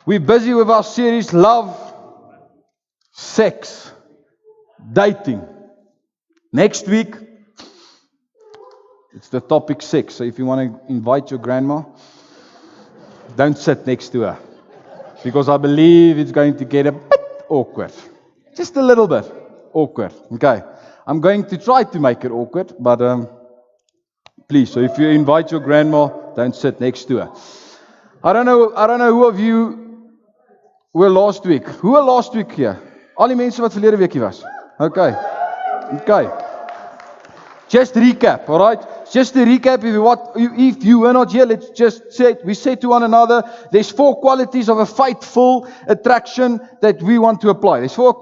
We're busy with our series, Love, Sex, Dating. Next week, it's the topic 6. So if you want to invite your grandma, don't sit next to her. Because I believe it's going to get a bit awkward. Just a little bit awkward. Okay. I'm going to try to make it awkward, but please, so if you invite your grandma, don't sit next to her. I don't know who of you were last week. Who were last week here? Al die mense wat verlede weekie was. Okay. Just recap, all right? Just to recap, if you were not here, let's just say, we say to one another, there's 4 qualities of a faithful attraction that we want to apply. There's 4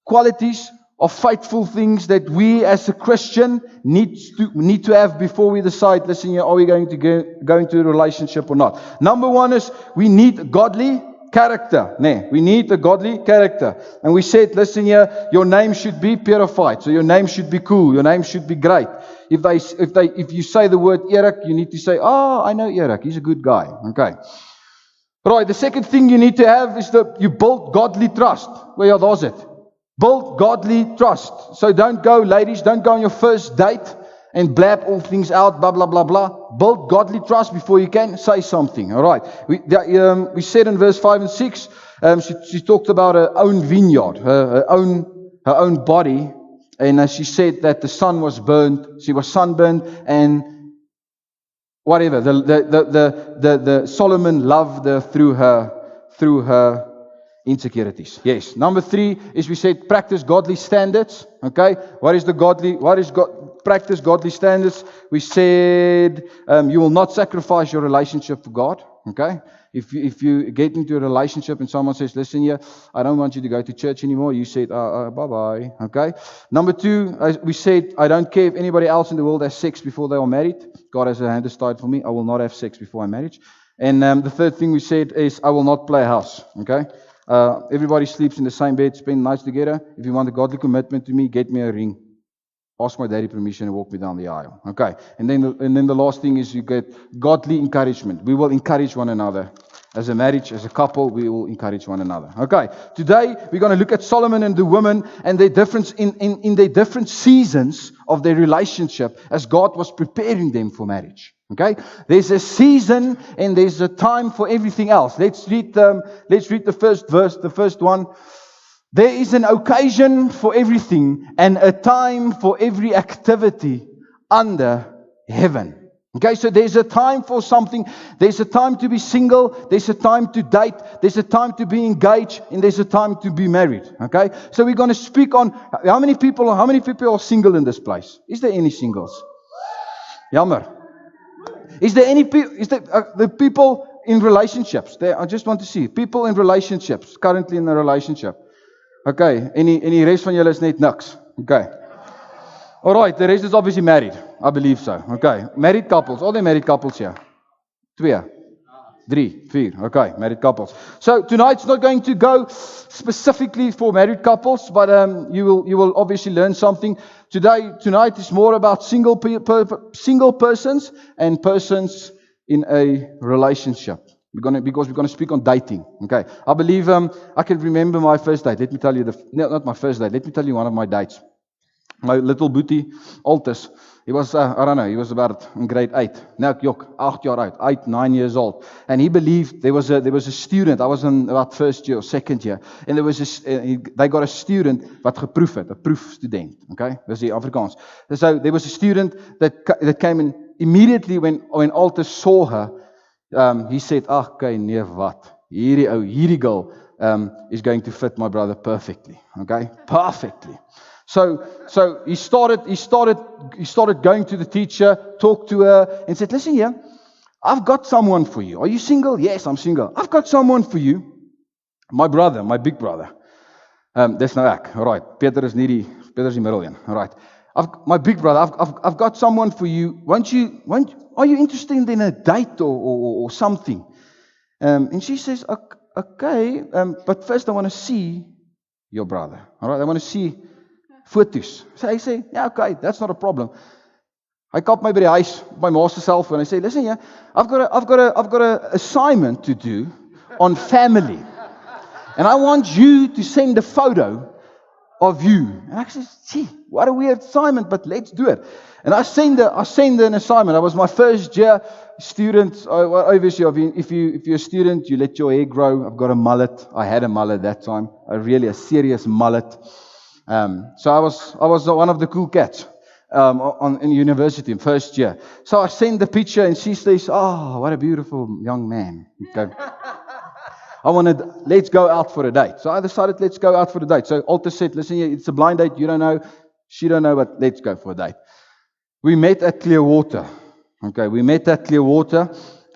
qualities of faithful things that we as a Christian need to have before we decide, listen here, are we going to go into a relationship or not? Number 1 is we need godly character. We need a godly character. And we said, listen here, your name should be purified. So your name should be cool. Your name should be great. If you say the word Erik, you need to say, I know Erik. He's a good guy. Okay. Right. The second thing you need to have is you build godly trust. Where does it? Build godly trust. So ladies, don't go on your first date and blab all things out, blah, blah, blah, blah. Build godly trust before you can say something. All right. We said in verse 5 and 6, she talked about her own vineyard, her own body. And she said that the sun was burned, she was sunburned, and whatever. The Solomon loved her through her insecurities. Yes. Number 3 is we said practice godly standards. Okay. Practice godly standards. We said you will not sacrifice your relationship for God. Okay. If you get into a relationship and someone says, listen here, I don't want you to go to church anymore. You said, bye-bye. Okay. Number 2, we said, I don't care if anybody else in the world has sex before they are married. God has a hand aside for me. I will not have sex before I'm married. And the third thing we said is, I will not play a house. Okay. Everybody sleeps in the same bed, spend nights together. If you want a godly commitment to me, get me a ring. Ask my daddy permission and walk me down the aisle. Okay. And then the last thing is you get godly encouragement. We will encourage one another. As a marriage, as a couple, we will encourage one another. Okay. Today, we're going to look at Solomon and the woman and their difference in their different seasons of their relationship as God was preparing them for marriage. Okay. There's a season and there's a time for everything else. Let's read the first verse, the first one. There is an occasion for everything and a time for every activity under heaven. Okay, so there's a time for something. There's a time to be single. There's a time to date. There's a time to be engaged. And there's a time to be married. Okay, so we're going to speak on how many people are single in this place. Is there any singles? Jammer. Is there the people in relationships? I just want to see people in relationships, currently in a relationship. Okay, any rest van julle is net niks. Okay. Alright, the rest is obviously married. I believe so. Okay. Married couples. Are there married couples here? 2, 3, 4. Okay, married couples. So tonight's not going to go specifically for married couples, but you will obviously learn something. Tonight is more about single persons and persons in a relationship. Because we're going to speak on dating. Okay. I believe I can remember my first date. Let me tell you not my first date. Let me tell you one of my dates. My little booty, Altus. He was, I don't know, he was about in grade 8. Now, 8 jaar oud, 8, 9 years old. And he believed there was a student. I was in about first year or second year. And they got a student wat geproef het, 'n proefstudent. Okay, dis die Afrikaans. So there was a student that came in immediately when Altus saw her. He said, okay, nee, wat? Hierdie girl is going to fit my brother perfectly. Okay? Perfectly. So he started going to the teacher, talked to her, and said, listen here, I've got someone for you. Are you single? Yes, I'm single. I've got someone for you. My brother, my big brother. Dis nou ek. All right. Peter is die middel een. All right. My big brother, I've got someone for you. Are you interested in a date or something? And she says, okay, but first I want to see your brother. All right, I want to see fotos. So I say, yeah, okay, that's not a problem. I kap my by die huis, my ma se self, and I say, listen, yeah, I've got a assignment to do on family. And I want you to send a photo of you. And I said, gee, what a weird assignment, but let's do it. And I send an assignment. I was my first year student. Obviously, if you're a student, you let your hair grow. I've got a mullet. I had a mullet that time. A serious mullet. So I was one of the cool cats in university in first year. So I send the picture and she says, oh, what a beautiful young man. Okay. Let's go out for a date. So I decided, let's go out for a date. So Alta said, listen here, it's a blind date. You don't know, she don't know, but let's go for a date. We met at Clearwater. Okay, we met at Clearwater.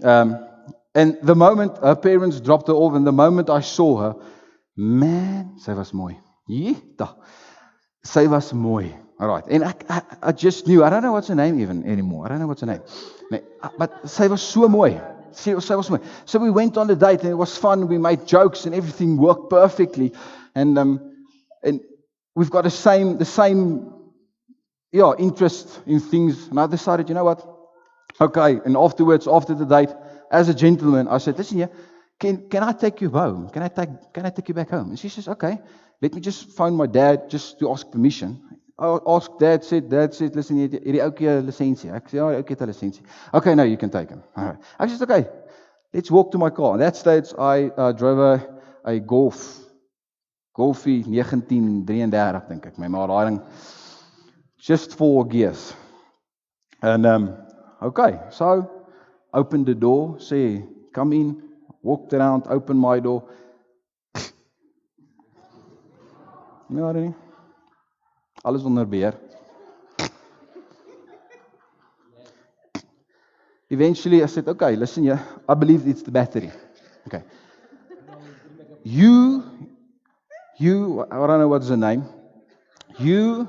And the moment her parents dropped her off, and the moment I saw her, man, sy was mooi. Jeta, sy was mooi. All right. And I just knew, I don't know what's her name anymore. I don't know what's her name. But sy was so mooi. So we went on the date and it was fun. We made jokes and everything worked perfectly. And we've got the same interest in things. And I decided, you know what? Okay. And afterwards, after the date, as a gentleman, I said, listen here, can I take you home? Can I take you back home? And she says, okay, let me just phone my dad just to ask permission. I asked dad said, listen, hierdie ouetjie 'n lisensie. Ek sê, ja, ouetjie het 'n lisensie. Okay, no, you can take him. All right. I said, okay, let's walk to my car. At that stage, I drove a Golfie 1933, dink ek. Maar daai ding, just 4 gears. And, okay, so, opened the door, say, come in, walked around, opened my door. Ja, nee. Alles onder beheer. Eventually, I said, okay, listen here, I believe it's the battery. Okay. You, I don't know what's the name. You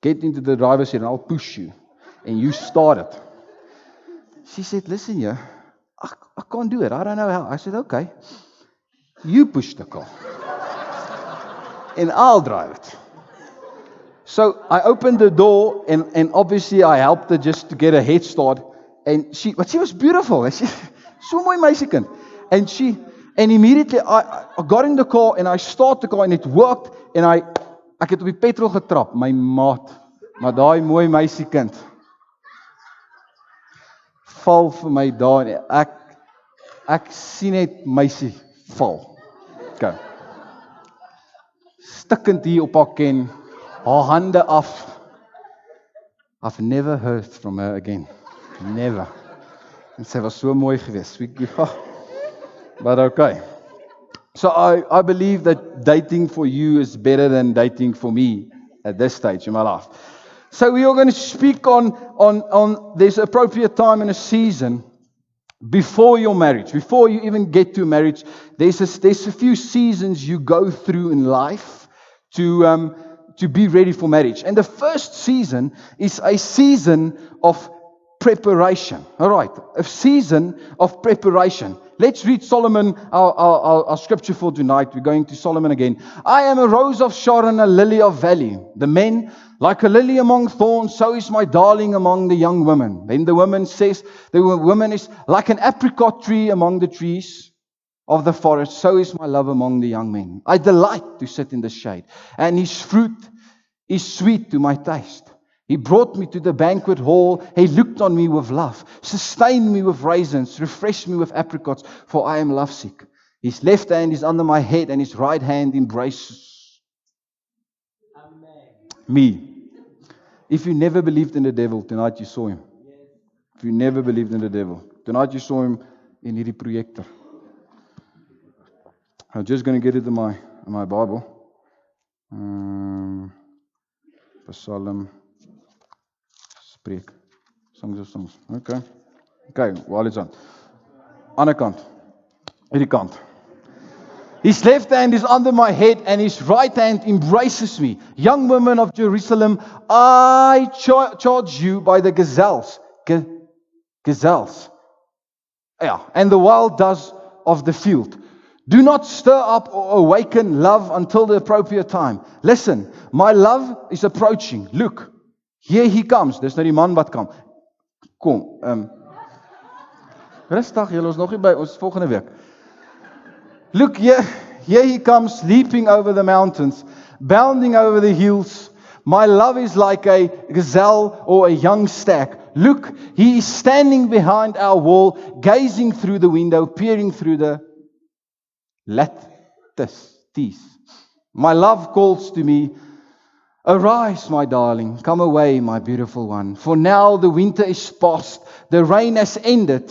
get into the driver's seat and I'll push you. And you start it. She said, listen here, I can't do it. I don't know how. I said, okay. You push the car. And I'll drive it. So I opened the door and obviously I helped her just to get a head start. And she was beautiful. She, so mooi meisiekind. And immediately I got in the car and I started the car and it worked. En ek het op die petrol getrap, my maat. Maar daai mooi meisiekind val vir my daar. Ek sien net meisie val. Okay. Stikkend hier op haar ken. Haar hande af. I've never heard from her again. Never. En sy was so mooi geweest. But okay. So I believe that dating for you is better than dating for me at this stage in my life. So we are going to speak on this appropriate time and a season before your marriage, before you even get to marriage. There's a few seasons you go through in life to be ready for marriage. And the first season is a season of preparation. All right, a season of preparation. Let's read Solomon, our scripture for tonight. We're going to Solomon again. I am a rose of Sharon, a lily of valley. The men, like a lily among thorns, so is my darling among the young women. Then the woman says, the woman is like an apricot tree among the trees of the forest, so is my love among the young men. I delight to sit in the shade, and his fruit is sweet to my taste. He brought me to the banquet hall. He looked on me with love, sustained me with raisins, refreshed me with apricots, for I am lovesick. His left hand is under my head, and his right hand embraces me. If you never believed in the devil, tonight you saw him. If you never believed in the devil, tonight you saw him in hierdie projector. I'm just going to get it in my Bible. Psalm. Spreek. Songs. Okay, while it's on. Ander kant. Hierdie kant. His left hand is under my head and his right hand embraces me. Young women of Jerusalem, I charge you by the gazelles. Gazelles. Yeah, and the wild doves of the field. Do not stir up or awaken love until the appropriate time. Listen, my love is approaching. Look, here he comes. Dis nou die man wat kom. Rustig, julle is nog nie by ons volgende week. Look, here he comes, leaping over the mountains, bounding over the hills. My love is like a gazelle or a young stag. Look, he is standing behind our wall, gazing through the window, peering through the lattice. My love calls to me, arise, my darling, come away, my beautiful one. For now the winter is past, the rain has ended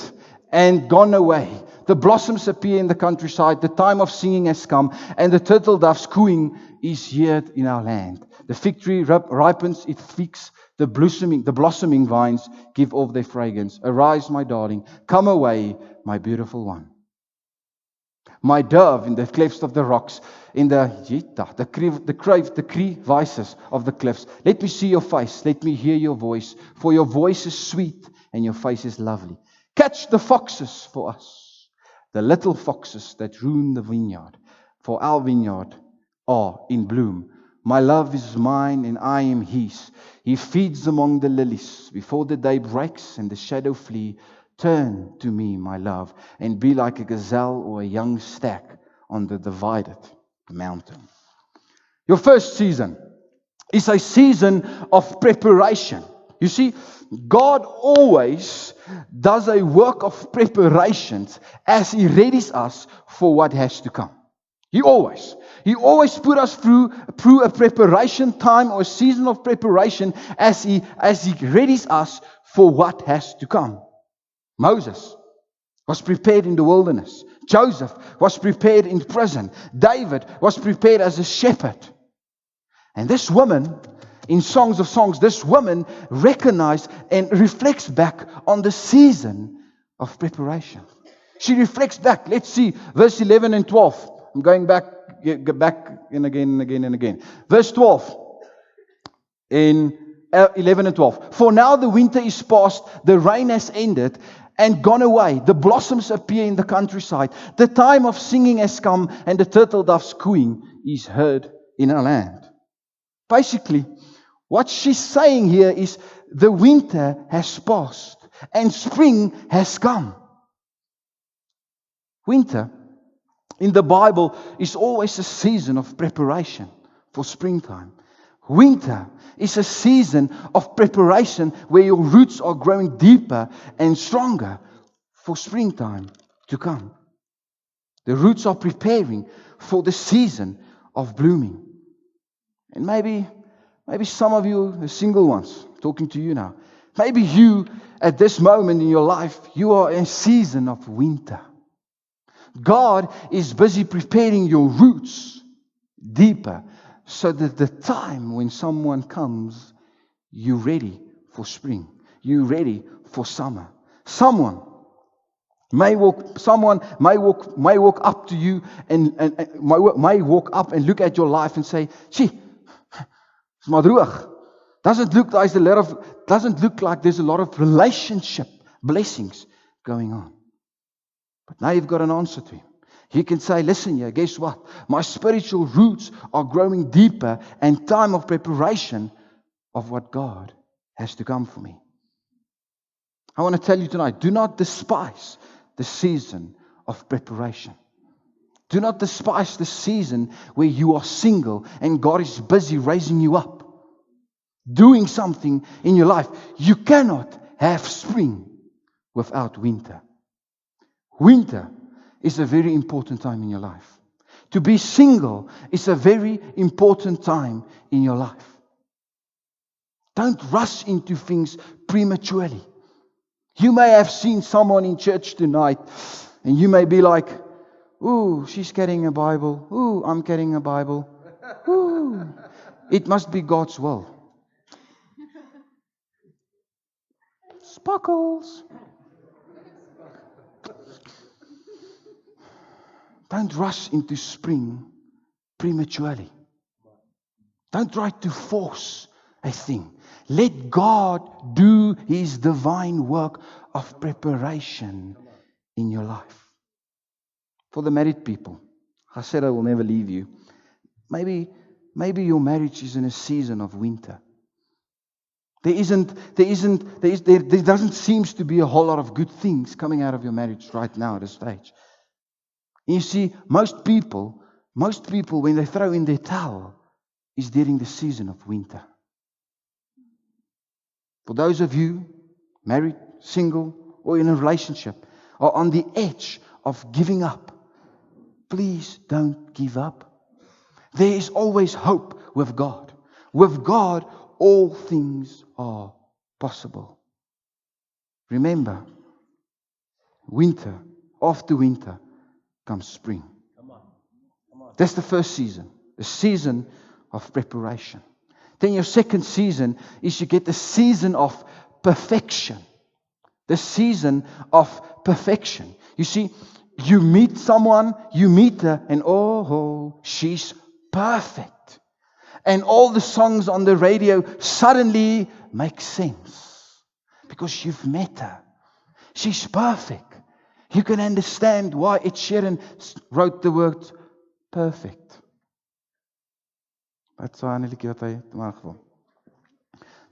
and gone away. The blossoms appear in the countryside, the time of singing has come, and the turtle dove's cooing is heard in our land. The fig tree ripens its figs, the blossoming vines give off their fragrance. Arise, my darling, come away, my beautiful one. My dove in the clefts of the rocks, in the crevices of the cliffs. Let me see your face, let me hear your voice, for your voice is sweet and your face is lovely. Catch the foxes for us, the little foxes that ruin the vineyard, for our vineyard are in bloom. My love is mine and I am his. He feeds among the lilies. Before the day breaks and the shadow flee, turn to me, my love, and be like a gazelle or a young stag on the divided mountain. Your first season is a season of preparation. You see, God always does a work of preparations as He readies us for what has to come. He always put us through a preparation time or a season of preparation as he readies us for what has to come. Moses was prepared in the wilderness. Joseph was prepared in prison. David was prepared as a shepherd. And this woman, in Songs of Songs, this woman recognized and reflects back on the season of preparation. She reflects back. Let's see verse 11 and 12. I'm going back and again. Verse 12 in 11 and 12. For now the winter is past, the rain has ended and gone away. The blossoms appear in the countryside. The time of singing has come, and the turtle dove's cooing is heard in our land. Basically, what she's saying here is the winter has passed and spring has come. Winter in the Bible is always a season of preparation for springtime. Winter is a season of preparation where your roots are growing deeper and stronger for springtime to come. The roots are preparing for the season of blooming. And maybe some of you, the single ones, talking to you now, maybe you at this moment in your life, you are in a season of winter. God is busy preparing your roots deeper so that the time when someone comes, you're ready for spring. You're ready for summer. Someone may walk up to you and may walk up and look at your life and say, "Gee, it's maar droog. Doesn't look like there's a lot of relationship blessings going on." But now you've got an answer to him. He can say, "Listen here, guess what? My spiritual roots are growing deeper and time of preparation of what God has to come for me." I want to tell you tonight, do not despise the season of preparation. Do not despise the season where you are single and God is busy raising you up, doing something in your life. You cannot have spring without winter. Winter is a very important time in your life. To be single is a very important time in your life. Don't rush into things prematurely. You may have seen someone in church tonight and you may be like, "Ooh, she's carrying a Bible. Ooh, I'm carrying a Bible. Ooh, it must be God's will." Sparkles. Don't rush into spring prematurely. Don't try to force a thing. Let God do His divine work of preparation in your life. For the married people, I said I will never leave you. Maybe your marriage is in a season of winter. There doesn't seem to be a whole lot of good things coming out of your marriage right now at this stage. And you see, most people, when they throw in their towel, is during the season of winter. For those of you, married, single, or in a relationship, are on the edge of giving up, please don't give up. There is always hope with God. With God, all things are possible. Remember, winter, after winter, comes spring. That's the first season, the season of preparation. Then your second season is you get the season of perfection. The season of perfection. You see, you meet someone, you meet her, and oh, she's perfect. And all the songs on the radio suddenly make sense because you've met her. She's perfect. You can understand why Ed Sheeran wrote the word perfect.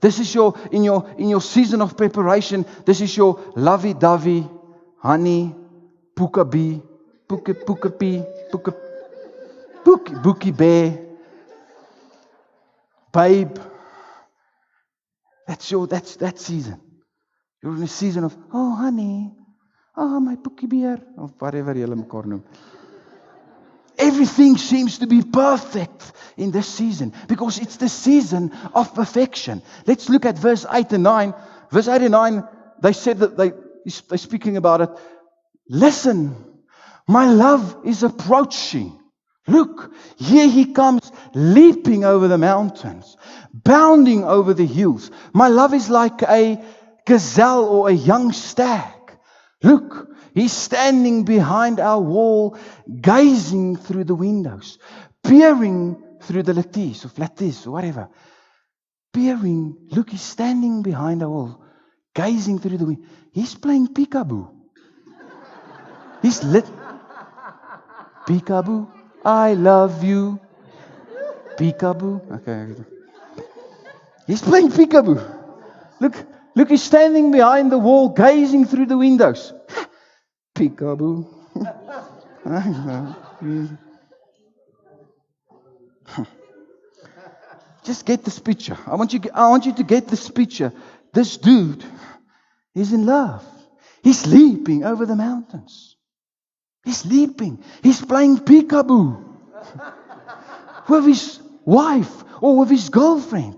This is in your season of preparation. This is your lovey-dovey, honey, pookabee, bookie bear, babe. That's that season. You're in a season of, oh honey, oh my bookie bear, or whatever you mekaar noem. Everything seems to be perfect in this season because it's the season of perfection. Let's look at verse 8 and 9. Verse 8 and 9, they said that they're speaking about it. Listen, my love is approaching. Look, here he comes, leaping over the mountains, bounding over the hills. My love is like a gazelle or a young stag. Look, he's standing behind our wall, gazing through the windows, peering through the lattice or whatever. Peering, look, he's standing behind our wall, gazing through the window. He's playing peekaboo. He's lit. Peekaboo, I love you. Peekaboo. Okay. He's playing peekaboo. Look, he's standing behind the wall, gazing through the windows. Peekaboo. Just get this picture. I want you to get this picture. This dude is in love. He's leaping over the mountains. He's leaping. He's playing peekaboo with his wife or with his girlfriend.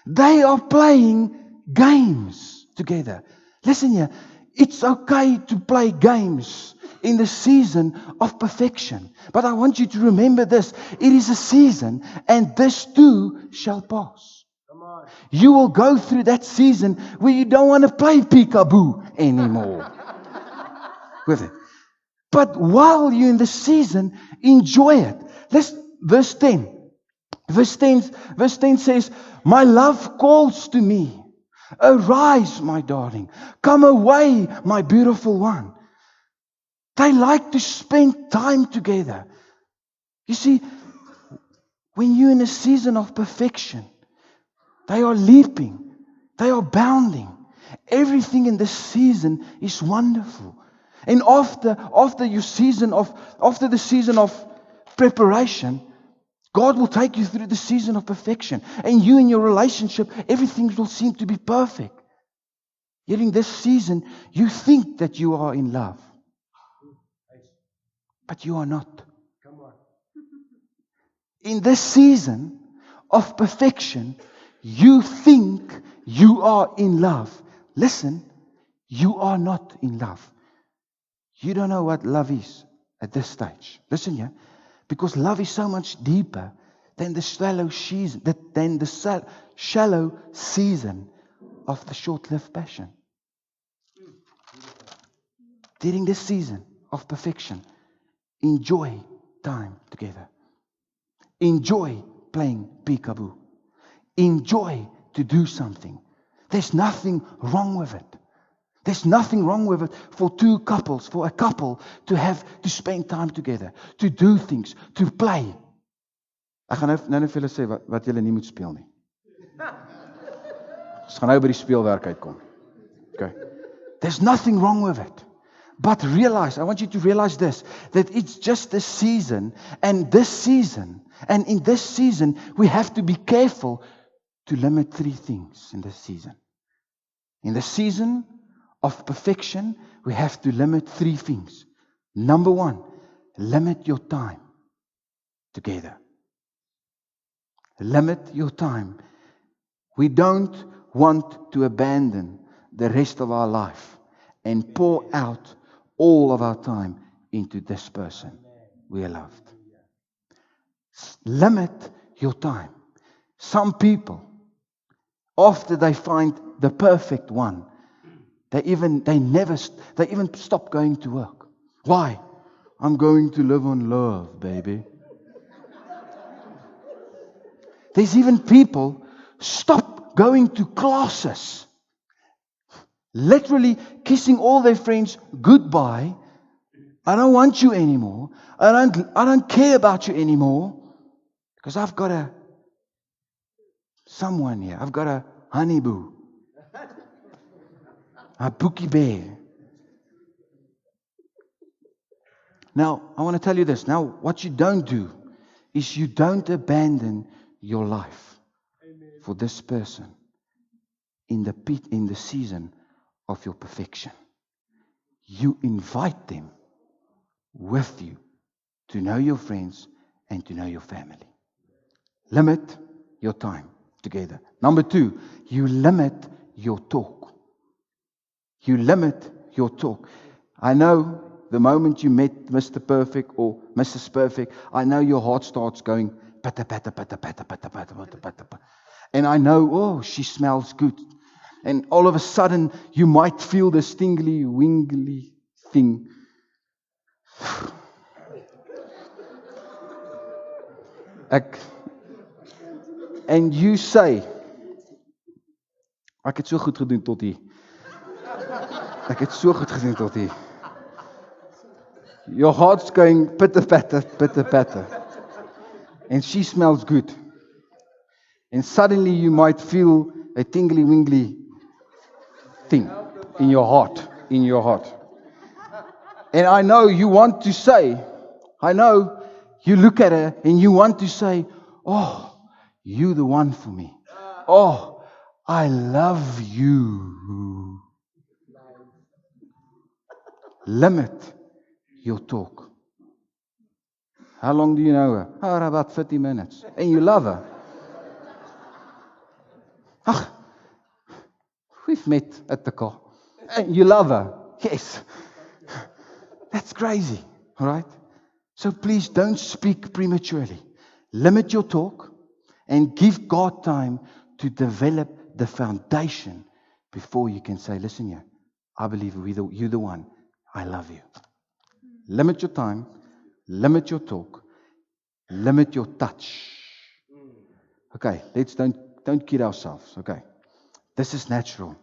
They are playing games together. Listen here. It's okay to play games in the season of perfection. But I want you to remember this. It is a season, and this too shall pass. You will go through that season where you don't want to play peekaboo anymore with it. But while you're in the season, enjoy it. Verse 10. Verse 10 says, my love calls to me. Arise, my darling. Come away, my beautiful one. They like to spend time together. You see, when you're in a season of perfection, they are leaping. They are bounding. Everything in this season is wonderful. And after the season of preparation, God will take you through the season of perfection. And you in your relationship, everything will seem to be perfect. Yet in this season, you think that you are in love. But you are not. In this season of perfection, you think you are in love. Listen, you are not in love. You don't know what love is at this stage. Listen here. Because love is so much deeper than the shallow season of the short-lived passion. During this season of perfection, enjoy time together. Enjoy playing peekaboo. Enjoy to do something. There's nothing wrong with it. There's nothing wrong with it for a couple to have to spend time together, to do things, to play. Ek gaan nou vir julle sê wat julle nie moet speel nie. Ons gaan nou by die speelwerk uitkom. Okay. There's nothing wrong with it. But I want you to realize this, that it's just a season, and in this season, we have to be careful to limit 3 things in this season. In the season of perfection, we have to limit 3 things. Number 1, limit your time together. Limit your time. We don't want to abandon the rest of our life and pour out all of our time into this person we loved. Limit your time. Some people, after they find the perfect one, they even stop going to work. Why? I'm going to live on love, baby. There's even people stop going to classes. Literally kissing all their friends goodbye. I don't want you anymore. I don't care about you anymore. Because I've got someone here. I've got a honey boo. A bookie bear. Now, I want to tell you this. Now, what you don't do is you don't abandon your life for this person in the season of your perfection. You invite them with you to know your friends and to know your family. Limit your time together. Number 2, you limit your talk. You limit your talk. I know the moment you met Mr. Perfect or Mrs. Perfect, I know your heart starts going patta, patta, patta, patta, patta, patta, patta, patta, patta. And I know, oh, she smells good. And all of a sudden, you might feel this tingly, wingly thing. And you say, ek het so goed gedoen tot hier. Ek het so goed gedoen tot hier. Your heart's going pitter patter, pitter patter. And she smells good. And suddenly you might feel a tingly wingly thing in your heart. And I know you want to say, I know you look at her and you want to say, oh, you're the one for me. Oh, I love you. Limit your talk. How long do you know her? Oh, about 30 minutes. And you love her. We've met at the car. And you love her. Yes. That's crazy. All right? So please don't speak prematurely. Limit your talk and give God time to develop the foundation before you can say, listen here, I believe you're the one. I love you. Limit your time. Limit your talk. Limit your touch. Okay, don't kid ourselves. Okay, this is natural.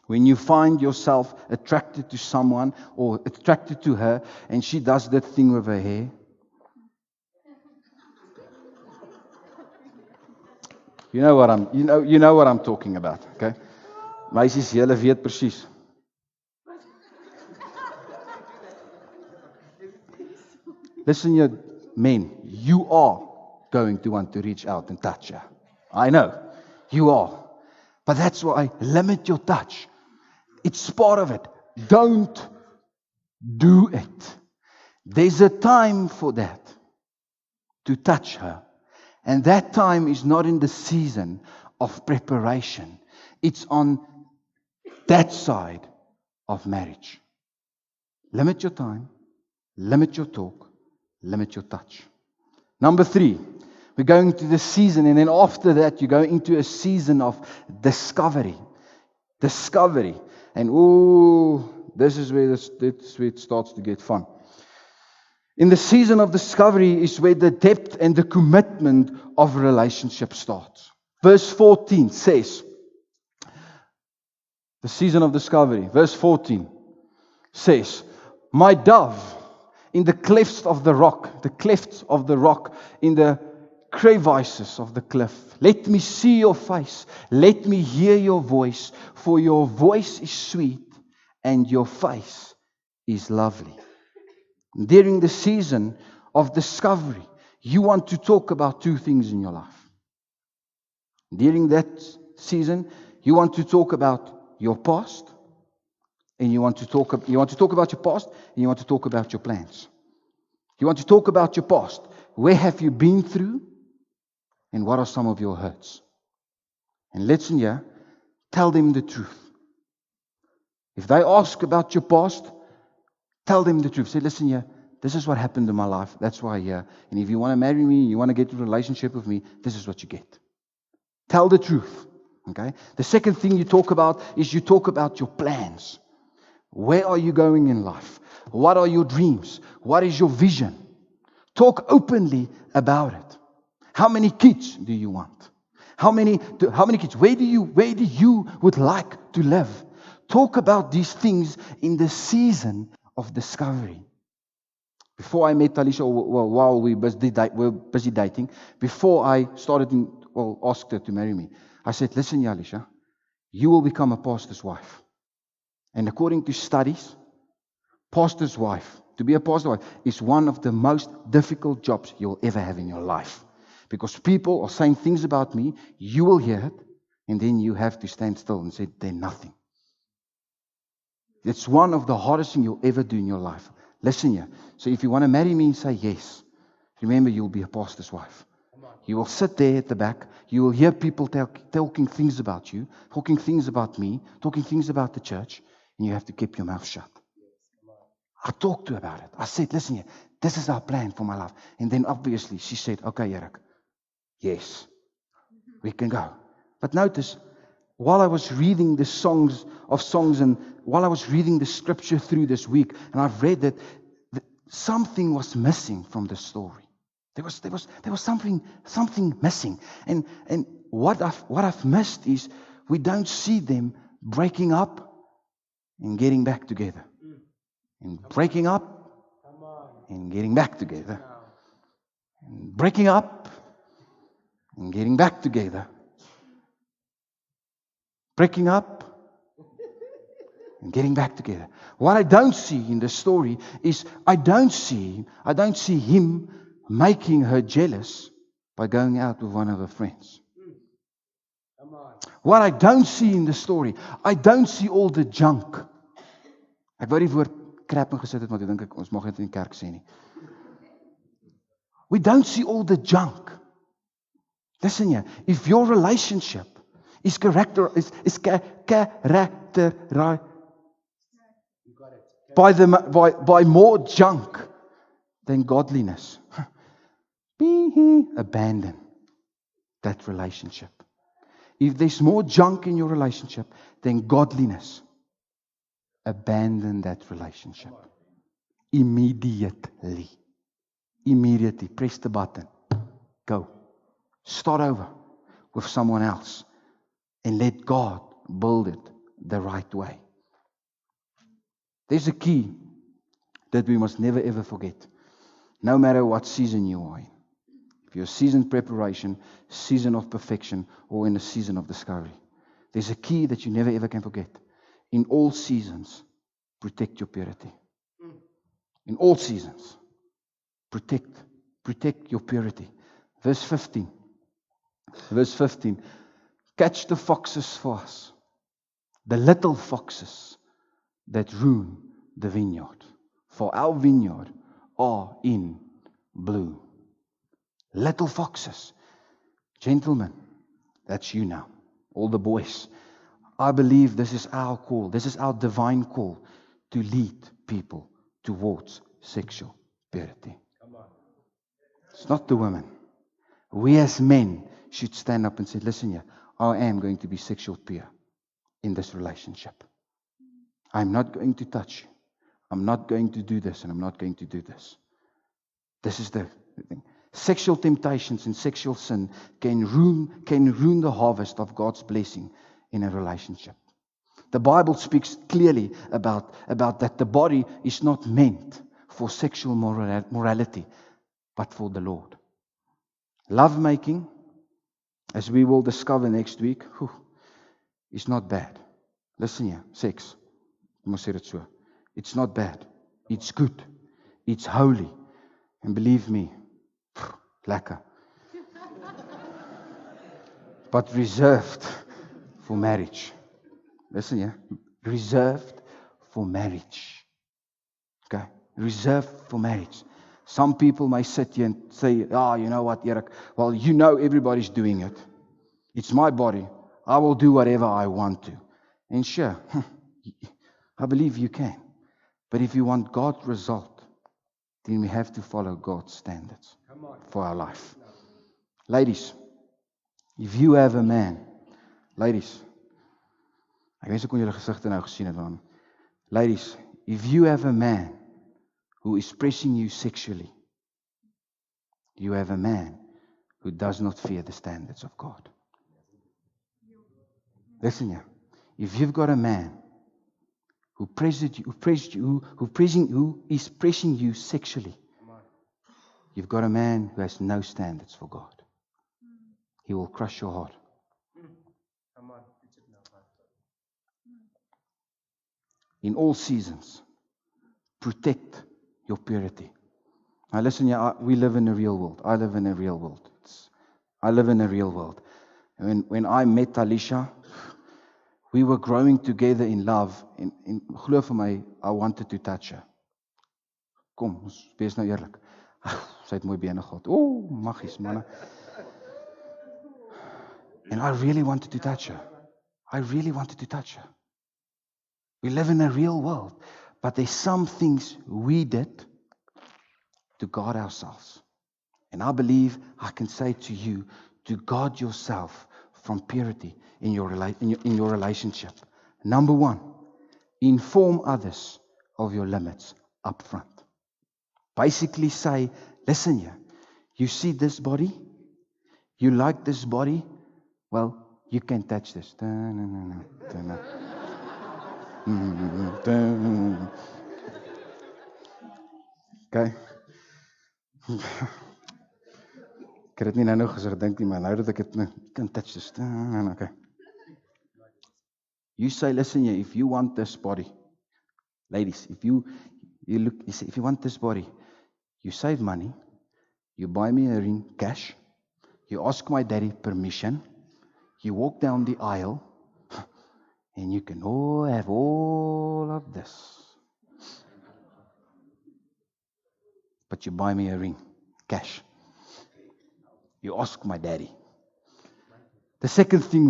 When you find yourself attracted to someone or attracted to her, and she does that thing with her hair, you know what I'm talking about. Okay, meisies, julle weet presies. Listen, you men, you are going to want to reach out and touch her. I know, you are. But that's why limit your touch. It's part of it. Don't do it. There's a time for that, to touch her. And that time is not in the season of preparation. It's on that side of marriage. Limit your time, limit your talk, limit your touch. Number 3, we're going to the season, and then after that, you go into a season of discovery. Discovery. And this is where it starts to get fun. In the season of discovery is where the depth and the commitment of a relationship starts. Verse 14 says, the season of discovery, verse 14 says, my dove, in the clefts of the rock, in the crevices of the cliff. Let me see your face. Let me hear your voice. For your voice is sweet and your face is lovely. During the season of discovery, you want to talk about two things in your life. During that season, you want to talk about your past, and you want to talk about your past, and you want to talk about your plans. You want to talk about your past. Where have you been through, and what are some of your hurts? And listen here, tell them the truth. If they ask about your past, tell them the truth. Say, listen here, this is what happened in my life. That's why I'm here. And if you want to marry me, you want to get into a relationship with me, this is what you get. Tell the truth. Okay? The second thing you talk about is you talk about your plans. Where are you going in life? What are your dreams? What is your vision? Talk openly about it. How many kids do you want? How many kids? Where do you would like to live? Talk about these things in the season of discovery. Before I met Talisha, while we were busy dating, before I asked her to marry me, I said, listen, Talisha, you will become a pastor's wife. And according to studies, pastor's wife, to be a pastor's wife, is one of the most difficult jobs you'll ever have in your life. Because people are saying things about me, you will hear it, and then you have to stand still and say, they're nothing. It's one of the hardest things you'll ever do in your life. Listen here. So if you want to marry me, say yes. Remember, you'll be a pastor's wife. You will sit there at the back. You will hear people talking things about you, talking things about me, talking things about the church, and you have to keep your mouth shut. I talked to her about it. I said, listen here, this is our plan for my life. And then obviously she said, okay, Erik, yes, we can go. But notice, while I was reading the songs and while I was reading the scripture through this week, and I've read that something was missing from the story. There was something missing. And what I've missed is we don't see them breaking up and getting back together. And breaking up and getting back together. And breaking up and getting back together. Breaking up and getting back together. What I don't see in the story is I don't see him making her jealous by going out with one of her friends. What I don't see in the story, I don't see all the junk. Ek wou die woord krap ingesit het, maar ek dink ons mag dit in die kerk sê nie. We don't see all the junk. Listen here, if your relationship is characterized by more junk than godliness, abandon that relationship. If there's more junk in your relationship than godliness, abandon that relationship. Immediately. Press the button. Go. Start over with someone else. And let God build it the right way. There's a key that we must never ever forget. No matter what season you are in. If you're a season of preparation, season of perfection, or in a season of discovery. There's a key that you never ever can forget. In all seasons, protect your purity. In all seasons, protect your purity. Verse 15. Catch the foxes for us. The little foxes that ruin the vineyard. For our vineyard are in bloom. Little foxes. Gentlemen, that's you now. All the boys. I believe this is our call. This is our divine call to lead people towards sexual purity. It's not the women. We as men should stand up and say, listen here, I am going to be sexual pure in this relationship. I'm not going to touch you. I'm not going to do this and I'm not going to do this. This is the thing. Sexual temptations and sexual sin can ruin the harvest of God's blessing in a relationship. The Bible speaks clearly about that the body is not meant for sexual morality, but for the Lord. Lovemaking, as we will discover next week, is not bad. Listen here, sex. I must say it so. It's not bad. It's good. It's holy. And believe me, lekker. But reserved for marriage. Listen, yeah? Reserved for marriage. Okay? Reserved for marriage. Some people may sit here and say, you know what, Erik? Well, you know everybody's doing it. It's my body. I will do whatever I want to. And sure, I believe you can. But if you want God's result, then we have to follow God's standards for our life. Ladies, if you have a man, ladies, ek wens ek kon julle gesigte nou gesien het man. Ladies, if you have a man who is pressing you sexually, you have a man who does not fear the standards of God. Listen here. If you've got a man who is pressing you sexually, you've got a man who has no standards for God. He will crush your heart. In all seasons, protect your purity. Now listen, we live in a real world. I live in a real world. I live in a real world. When I met Alicia, we were growing together in love. En glo vir my, I wanted to touch her. Kom, ons wees nou eerlik. Sy het mooi bene gehad. Magies, manne. And I really wanted to touch her. I really wanted to touch her. We live in a real world. But there's some things we did to guard ourselves. And I believe I can say to you, to guard yourself from purity in your relationship. Number one, inform others of your limits up front. Basically say, listen here, you see this body? You like this body? Well, you can touch this. Okay. Ek het dit nie nou gesê, dink nie, maar nou dat ek dit kan touch this. Okay. You say, listen here, if you want this body, ladies, if you want this body, you save money, you buy me a ring, cash, you ask my daddy permission, you walk down the aisle, and you can all have all of this. But you buy me a ring, cash. You ask my daddy. The second thing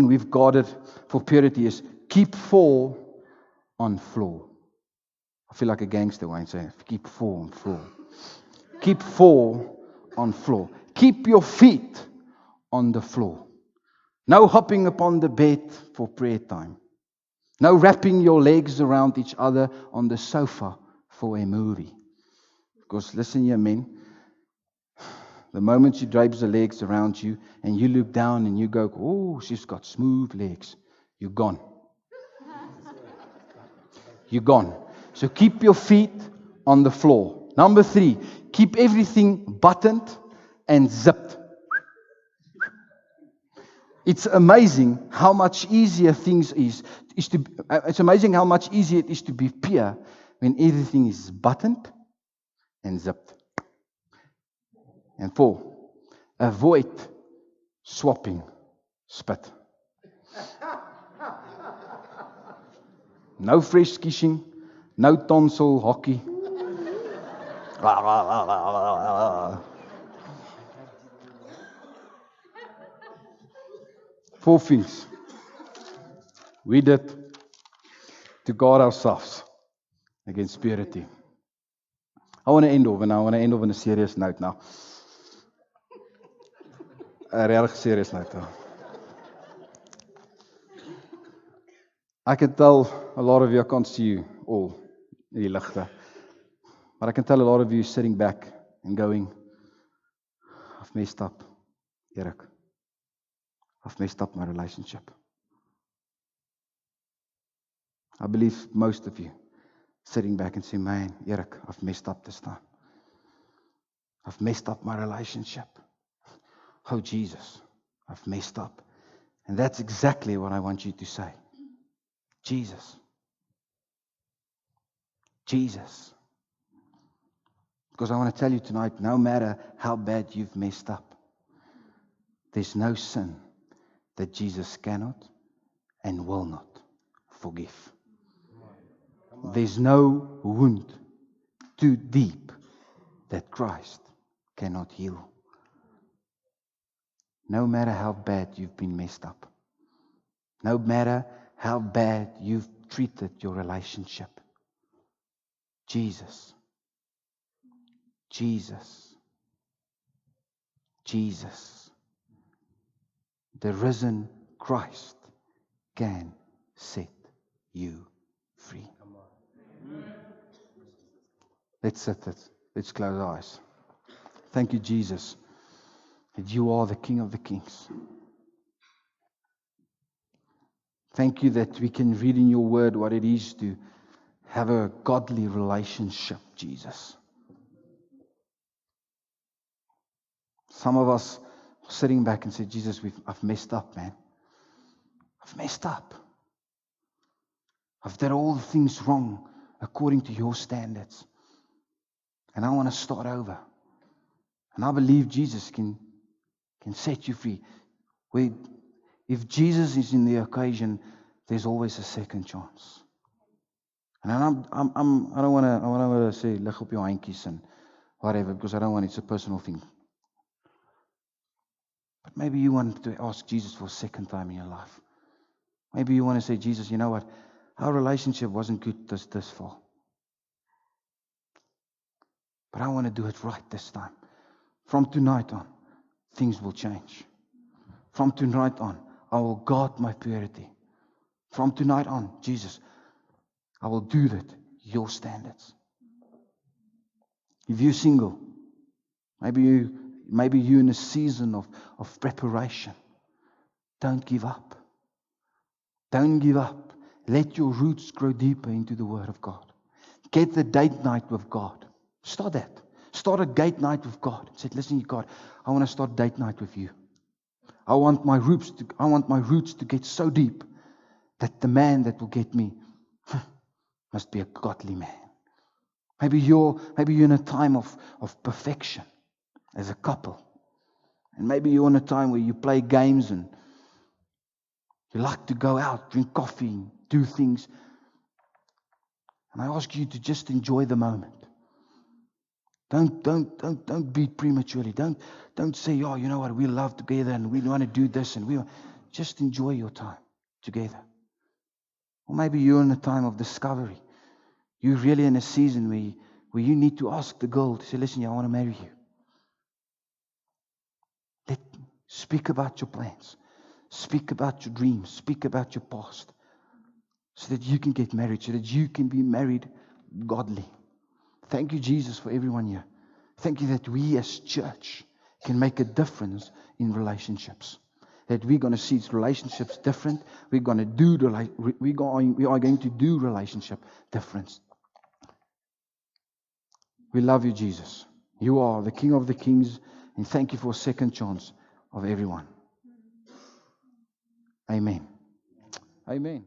we've guarded for purity is keep four on floor. I feel like a gangster when I say keep four on floor. Keep four on floor. Keep your feet on the floor. No hopping upon the bed for prayer time. No wrapping your legs around each other on the sofa for a movie. Because listen here, men. The moment she drapes the legs around you and you look down and you go, oh, she's got smooth legs. You're gone. You're gone. So keep your feet on the floor. Number 3, keep everything buttoned and zipped. It's amazing how much easier it's amazing how much easier it is to be pure when everything is buttoned and zipped. And 4, avoid swapping spit. No fresh kissing, no tonsil hockey. 4 things we did to guard ourselves against purity. I want to end off on a serious note now. A regtig serious note. I can tell a lot of you, I can't see you all, die ligte. But I can tell a lot of you sitting back and going, I've messed up, Erik. I've messed up my relationship. I believe most of you sitting back and saying, man, Erik, I've messed up this time. I've messed up my relationship. Oh, Jesus, I've messed up. And that's exactly what I want you to say. Jesus, Jesus. Because I want to tell you tonight, no matter how bad you've messed up, there's no sin that Jesus cannot and will not forgive. There's no wound too deep that Christ cannot heal. No matter how bad you've been messed up. No matter how bad you've treated your relationship. Jesus. Jesus. Jesus. The risen Christ can set you free. Let's sit it. Let's close our eyes. Thank you, Jesus, that you are the King of the Kings. Thank you that we can read in your word what it is to have a godly relationship, Jesus. Some of us are sitting back and say, Jesus, I've messed up, man. I've messed up. I've done all the things wrong according to your standards. And I want to start over. And I believe Jesus can set you free. If Jesus is in the occasion, there's always a second chance. And I don't want to say lig op jou handjies and whatever, because I don't want it's a personal thing. But maybe you want to ask Jesus for a second time in your life. Maybe you want to say, Jesus, you know what? Our relationship wasn't good this far. But I want to do it right this time. From tonight on, things will change. From tonight on, I will guard my purity. From tonight on, Jesus, I will do that, your standards. If you're single, maybe you're in a season of preparation. Don't give up. Don't give up. Let your roots grow deeper into the Word of God. Get the date night with God. Start that. Start a date night with God. Say, listen, God, I want to start date night with you. I want my roots to get so deep that the man that will get me must be a godly man. Maybe you're in a time of perfection as a couple. And maybe you're in a time where you play games and you like to go out, drink coffee, and do things. And I ask you to just enjoy the moment. Don't beat prematurely. Don't say, oh, you know what, we love together and we want to do this and just enjoy your time together. Or maybe you're in a time of discovery. You're really in a season where you need to ask the girl to say, listen, I want to marry you. Speak about your plans. Speak about your dreams. Speak about your past. So that you can get married. So that you can be married godly. Thank you, Jesus, for everyone here. Thank you that we as church can make a difference in relationships. That we're going to see relationships different. We are going to do relationship difference. We love you, Jesus. You are the King of the Kings, and thank you for a second chance of everyone. Amen. Amen.